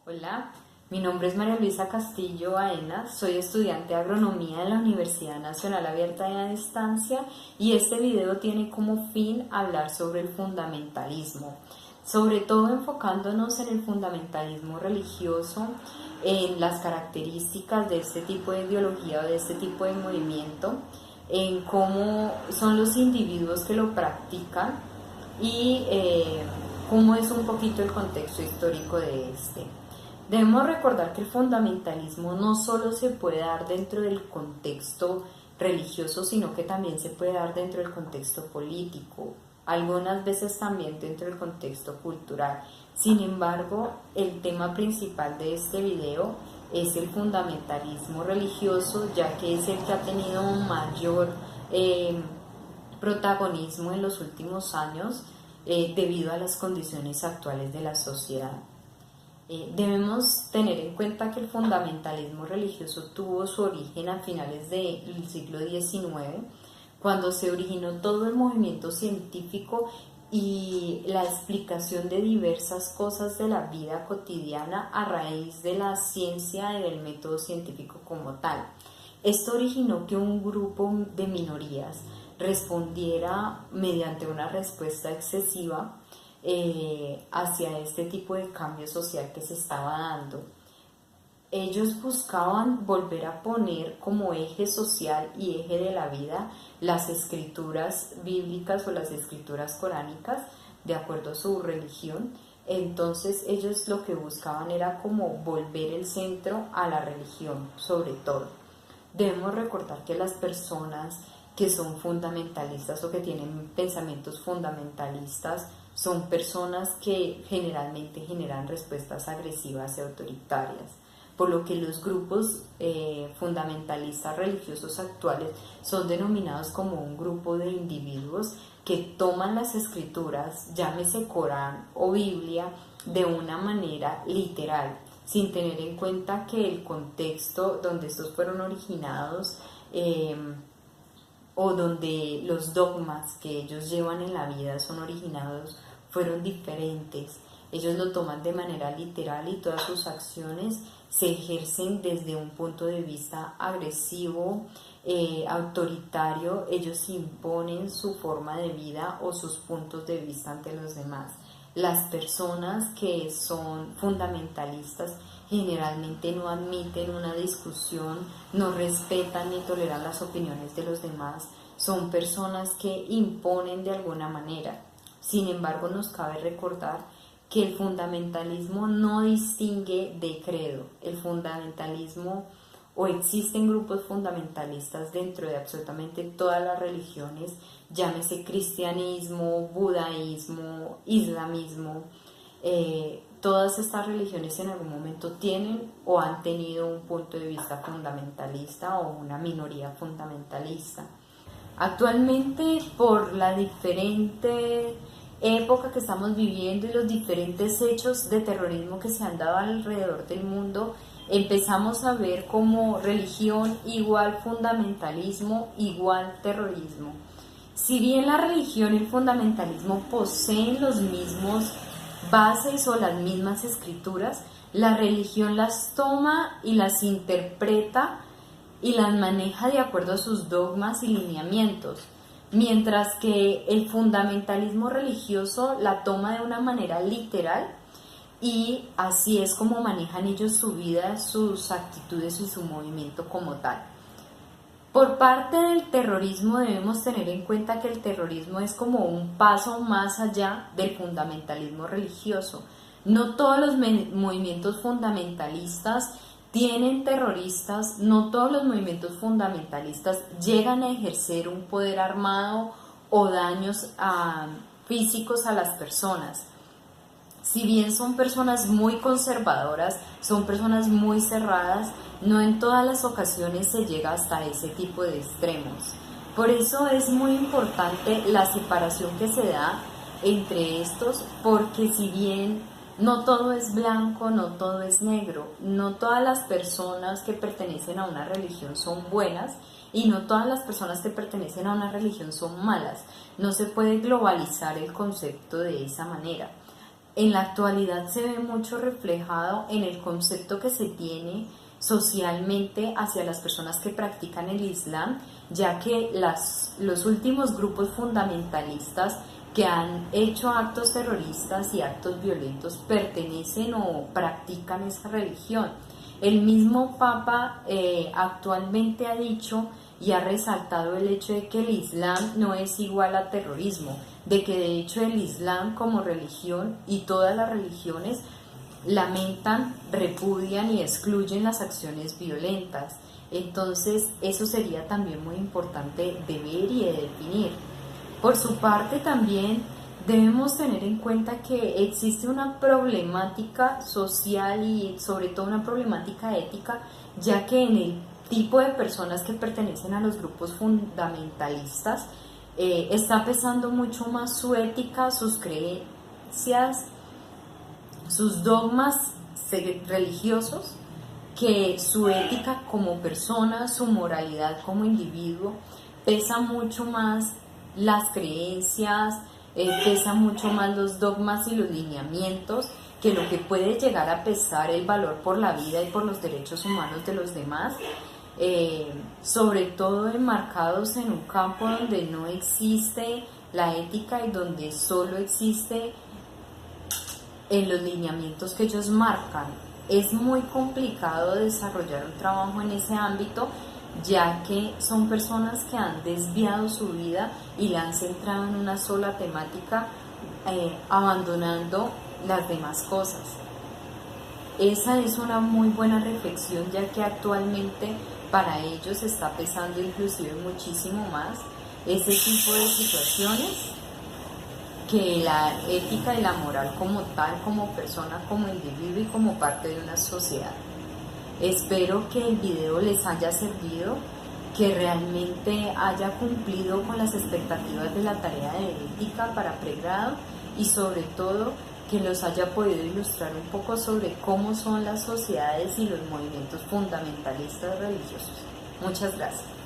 Hola, mi nombre es María Luisa Castillo Baena, soy estudiante de agronomía en la Universidad Nacional Abierta y a Distancia y este video tiene como fin hablar sobre el fundamentalismo, sobre todo enfocándonos en el fundamentalismo religioso, en las características de este tipo de ideología o de este tipo de movimiento, en cómo son los individuos que lo practican y cómo es un poquito el contexto histórico de este. Debemos recordar que el fundamentalismo no solo se puede dar dentro del contexto religioso, sino que también se puede dar dentro del contexto político, algunas veces también dentro del contexto cultural. Sin embargo, el tema principal de este video es el fundamentalismo religioso, ya que es el que ha tenido un mayor protagonismo en los últimos años debido a las condiciones actuales de la sociedad. Debemos tener en cuenta que el fundamentalismo religioso tuvo su origen a finales del siglo XIX, cuando se originó todo el movimiento científico y la explicación de diversas cosas de la vida cotidiana a raíz de la ciencia y del método científico como tal. Esto originó que un grupo de minorías respondiera mediante una respuesta excesiva hacia este tipo de cambio social que se estaba dando. Ellos buscaban volver a poner como eje social y eje de la vida las escrituras bíblicas o las escrituras coránicas de acuerdo a su religión. Entonces ellos lo que buscaban era como volver el centro a la religión sobre todo. Debemos recordar que las personas que son fundamentalistas o que tienen pensamientos fundamentalistas son personas que generalmente generan respuestas agresivas y autoritarias, por lo que los grupos fundamentalistas religiosos actuales son denominados como un grupo de individuos que toman las escrituras, llámese Corán o Biblia, de una manera literal, sin tener en cuenta que el contexto donde estos fueron originados o donde los dogmas que ellos llevan en la vida son originados fueron diferentes. Ellos lo toman de manera literal y todas sus acciones se ejercen desde un punto de vista agresivo, autoritario. Ellos imponen su forma de vida o sus puntos de vista ante los demás. Las personas que son fundamentalistas generalmente no admiten una discusión, no respetan ni toleran las opiniones de los demás, son personas que imponen de alguna manera. Sin embargo, nos cabe recordar que el fundamentalismo no distingue de credo. El fundamentalismo, o existen grupos fundamentalistas dentro de absolutamente todas las religiones, llámese cristianismo, budaísmo, islamismo, todas estas religiones en algún momento tienen o han tenido un punto de vista fundamentalista o una minoría fundamentalista. Actualmente, por la diferente época que estamos viviendo y los diferentes hechos de terrorismo que se han dado alrededor del mundo, empezamos a ver como religión igual fundamentalismo igual terrorismo. Si bien la religión y el fundamentalismo poseen los mismos bases o las mismas escrituras, la religión las toma y las interpreta y las maneja de acuerdo a sus dogmas y lineamientos, mientras que el fundamentalismo religioso la toma de una manera literal y así es como manejan ellos su vida, sus actitudes y su movimiento como tal. Por parte del terrorismo debemos tener en cuenta que el terrorismo es como un paso más allá del fundamentalismo religioso. No todos los movimientos fundamentalistas tienen terroristas, no todos los movimientos fundamentalistas llegan a ejercer un poder armado o daños físicos a las personas. Si bien son personas muy conservadoras, son personas muy cerradas, no en todas las ocasiones se llega hasta ese tipo de extremos. Por eso es muy importante la separación que se da entre estos, porque si bien no todo es blanco, no todo es negro, no todas las personas que pertenecen a una religión son buenas y no todas las personas que pertenecen a una religión son malas. No se puede globalizar el concepto de esa manera. en la actualidad se ve mucho reflejado en el concepto que se tiene socialmente hacia las personas que practican el Islam, ya que los últimos grupos fundamentalistas que han hecho actos terroristas y actos violentos pertenecen o practican esa religión. El mismo Papa actualmente ha dicho y ha resaltado el hecho de que el Islam no es igual a terrorismo, de que de hecho el Islam como religión y todas las religiones lamentan, repudian y excluyen las acciones violentas. Entonces eso sería también muy importante de ver y de definir. Por su parte también debemos tener en cuenta que existe una problemática social y sobre todo una problemática ética, ya que en el tipo de personas que pertenecen a los grupos fundamentalistas está pesando mucho más su ética, sus creencias, sus dogmas religiosos, que su ética como persona, su moralidad como individuo. Pesa mucho más las creencias, pesa mucho más los dogmas y los lineamientos que lo que puede llegar a pesar el valor por la vida y por los derechos humanos de los demás, sobre todo enmarcados en un campo donde no existe la ética y donde solo existe en los lineamientos que ellos marcan. Es muy complicado desarrollar un trabajo en ese ámbito, ya que son personas que han desviado su vida y la han centrado en una sola temática, abandonando las demás cosas. Esa es una muy buena reflexión, ya que actualmente para ellos está pesando inclusive muchísimo más ese tipo de situaciones que la ética y la moral como tal, como persona, como individuo y como parte de una sociedad. Espero que el video les haya servido, que realmente haya cumplido con las expectativas de la tarea de ética para pregrado y sobre todo que los haya podido ilustrar un poco sobre cómo son las sociedades y los movimientos fundamentalistas religiosos. Muchas gracias.